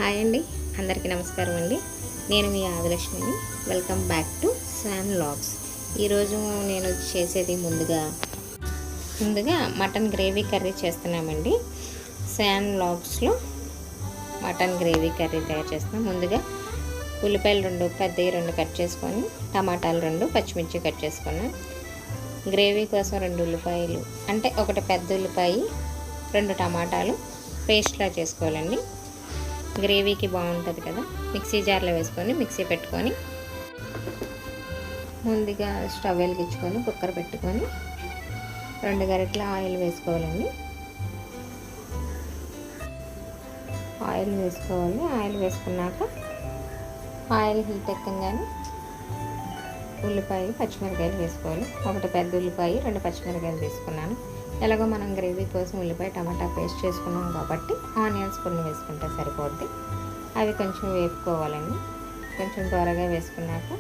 Hi అండి, అందరికీ నమస్కారం అండి. నేను మీ ఆదిలక్ష్మిని. Welcome back to Swan vlogs. ఈరోజు నేను చేసేది ముందుగా మటన్ గ్రేవీ కర్రీ చేస్తున్నామండి. స్వాన్ వ్లాగ్స్లో మటన్ గ్రేవీ కర్రీ తయారు చేస్తున్నాం. ముందుగా ఉల్లిపాయలు 2 పెద్దవి 2 కట్ చేసుకొని, టమాటాలు 2, పచ్చిమిర్చి కట్ చేసుకున్నాం. గ్రేవీ కోసం 2 ఉల్లిపాయలు, అంటే ఒకటి పెద్ద ఉల్లిపాయ, 2 టమాటాలు పేస్ట్లా చేసుకోవాలండి. గ్రేవీకి బాగుంటుంది కదా. మిక్సీ జార్లో వేసుకొని మిక్సీ పెట్టుకొని, ముందుగా స్టవ్ వెలిగించుకొని కుక్కర్ పెట్టుకొని 2 గరిటెల ఆయిల్ వేసుకోవాలండి. ఆయిల్ వేసుకున్నాక ఆయిల్ హీట్ ఎక్కగానే ఉల్లిపాయ పచ్చిమిరకాయలు వేసుకోవాలి. ఒకటి పెద్ద ఉల్లిపాయ, 2 పచ్చిమిరకాయలు తీసుకున్నాను. ఎలాగో మనం గ్రేవీ కోసం ఉల్లిపాయ టమాటా పేస్ట్ చేసుకున్నాం కాబట్టి ఆనియన్స్ కొన్ని వేసుకుంటే సరిపోద్ది. అవి కొంచెం వేపుకోవాలండి. కొంచెం త్వరగా వేసుకున్నాక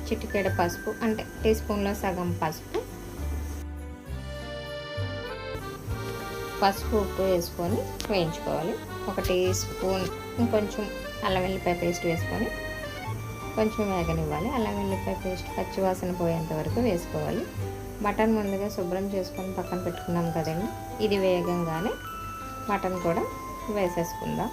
చిటికెడ పసుపు, అంటే టీ స్పూన్లో సగం పసుపు, ఉప్పు వేసుకొని వేయించుకోవాలి. 1 టీ స్పూన్ ఇంకొంచెం అల్లం వెల్లిపాయ పేస్ట్ వేసుకొని కొంచెం వేగనివ్వాలి. అల్లం వెల్లిపాయ పేస్ట్ పచ్చివాసన పోయేంత వరకు వేసుకోవాలి. మటన్ ముందుగా శుభ్రం చేసుకొని పక్కన పెట్టుకున్నాం కదండి. ఇది వేగంగానే మటన్ కూడా వేసేసుకుందాం.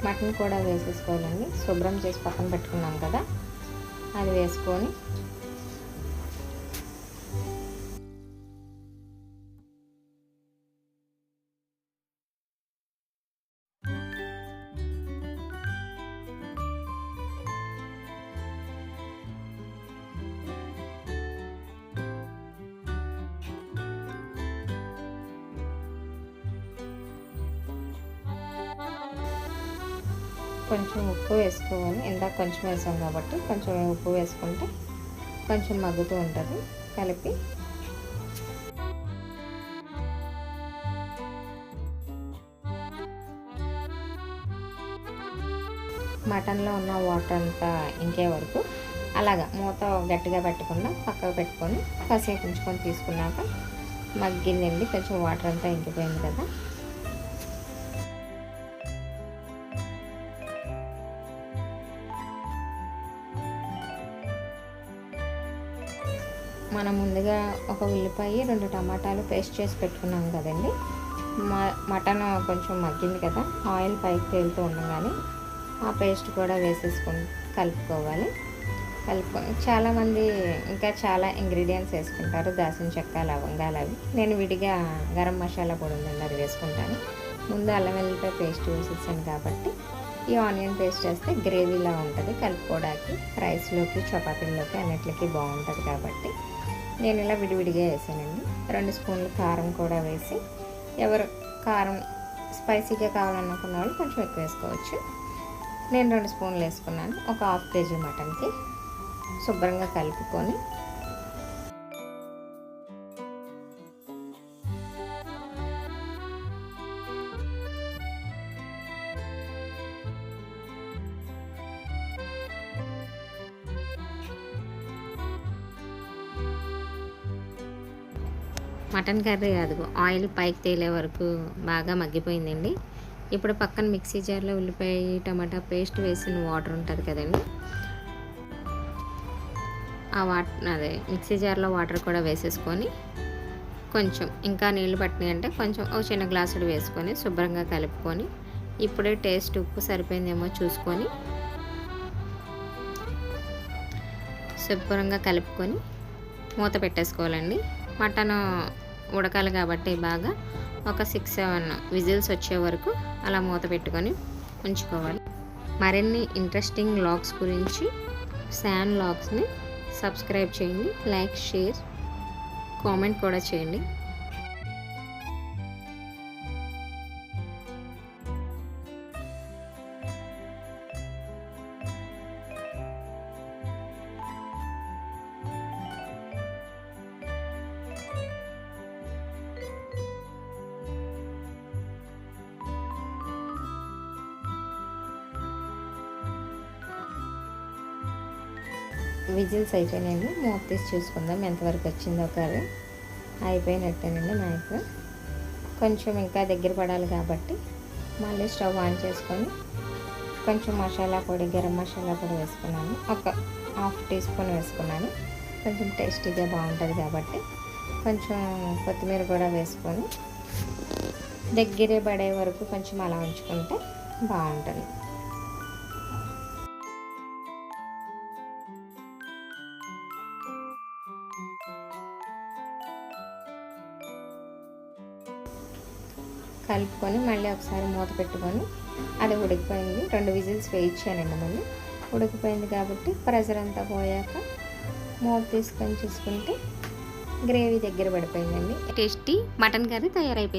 మటన్ కూడా వేసేసుకోవాలండి. శుభ్రం చేసి పక్కన పెట్టుకున్నాం కదా, అది వేసుకొని కొంచెం ఉప్పు వేసుకోవాలి. ఇందాక కొంచెం వేసాం కాబట్టి కొంచెం ఉప్పు వేసుకుంటే కొంచెం మగ్గుతూ ఉంటుంది. కలిపి మటన్లో ఉన్న వాటర్ అంతా ఇంకే వరకు అలాగా మూత గట్టిగా పెట్టకుండా పక్కకు పెట్టుకొని కాసేపు ఉంచుకొని తీసుకున్నాక మగ్గిందండి. కొంచెం వాటర్ అంతా ఇంకిపోయింది కదా. మనం ముందుగా ఒక ఉల్లిపాయ 2 టమాటాలు పేస్ట్ చేసి పెట్టుకున్నాం కదండి. మటన్ కొంచెం మగ్గింది కదా, ఆయిల్ పైకి తేలుతూ ఉండగానే ఆ పేస్ట్ కూడా వేసేసుకొని కలుపుకోవాలి. చాలామంది ఇంకా చాలా ఇంగ్రీడియంట్స్ వేసుకుంటారు. దాల్చిన చెక్క, లవంగాలు అవి. నేను విడిగా గరం మసాలా పొడి ఉందండి, అది వేసుకుంటాను. ముందు అల్లం వెల్లిపాయ పేస్ట్ వేసేసాను కాబట్టి ఈ ఆనియన్ పేస్ట్ వేస్తే గ్రేవీలా ఉంటుంది. కలుపుకోవడానికి రైస్లోకి, చపాతీల్లోకి అన్నిటికీ బాగుంటుంది కాబట్టి నేను ఇలా విడివిడిగా వేసానండి. 2 స్పూన్లు కారం కూడా వేసి, ఎవరు కారం స్పైసీగా కావాలనుకున్న వాళ్ళు కొంచెం ఎక్కువ వేసుకోవచ్చు. నేను 2 స్పూన్లు వేసుకున్నాను. ఒక 1/2 కేజీ మటన్కి. శుభ్రంగా కలుపుకొని మటన్ కర్రీ అదిగో ఆయిల్ పైకి తేలే వరకు బాగా మగ్గిపోయిందండి. ఇప్పుడు పక్కన మిక్సీ జార్లో ఉల్లిపాయ టమాటా పేస్ట్ వేసిన వాటర్ ఉంటుంది కదండి, ఆ మిక్సీ జార్లో వాటర్ కూడా వేసేసుకొని కొంచెం ఇంకా నీళ్ళు పట్టినాయి అంటే కొంచెం ఒక చిన్న గ్లాసుడు వేసుకొని శుభ్రంగా కలుపుకొని, ఇప్పుడే టేస్ట్ ఉప్పు సరిపోయిందేమో చూసుకొని శుభ్రంగా కలుపుకొని మూత పెట్టేసుకోవాలండి. మటన్ ఉడకాలి కాబట్టి బాగా ఒక 6-7 విజిల్స్ వచ్చే వరకు అలా మూత పెట్టుకొని ఉంచుకోవాలి. మరిన్ని ఇంట్రెస్టింగ్ వ్లాగ్స్ గురించి స్వాన్ వ్లాగ్స్ని సబ్స్క్రైబ్ చేయండి, లైక్, షేర్, కామెంట్ కూడా చేయండి. విజిల్స్ అయిపోయినాయండి. మూత తీసి చూసుకుందాం ఎంతవరకు వచ్చిందో కర్రీ. అయిపోయినట్టేనండి మ్యాక్సిమం. కొంచెం ఇంకా దగ్గర పడాలి కాబట్టి మళ్ళీ స్టవ్ ఆన్ చేసుకొని కొంచెం మసాలా పొడి, గరం మసాలా పొడి వేసుకున్నాను. ఒక 1/2 టీ స్పూన్ వేసుకున్నాను. కొంచెం టేస్టీగా బాగుంటుంది కాబట్టి కొంచెం కొత్తిమీర కూడా వేసుకొని దగ్గరే పడే వరకు కొంచెం అలా ఉంచుకుంటే బాగుంటుంది. కలుపుకొని మళ్ళీ ఒకసారి మూత పెట్టుకొని అది ఉడికిపోయింది. 2 విజిల్స్ వేయించానండి. మళ్ళీ ఉడికిపోయింది కాబట్టి ప్రెషర్ అంతా పోయాక మూత తీసుకొని చూసుకుంటే గ్రేవీ దగ్గర పడిపోయిందండి. టేస్టీ మటన్ కర్రీ తయారైపోయింది.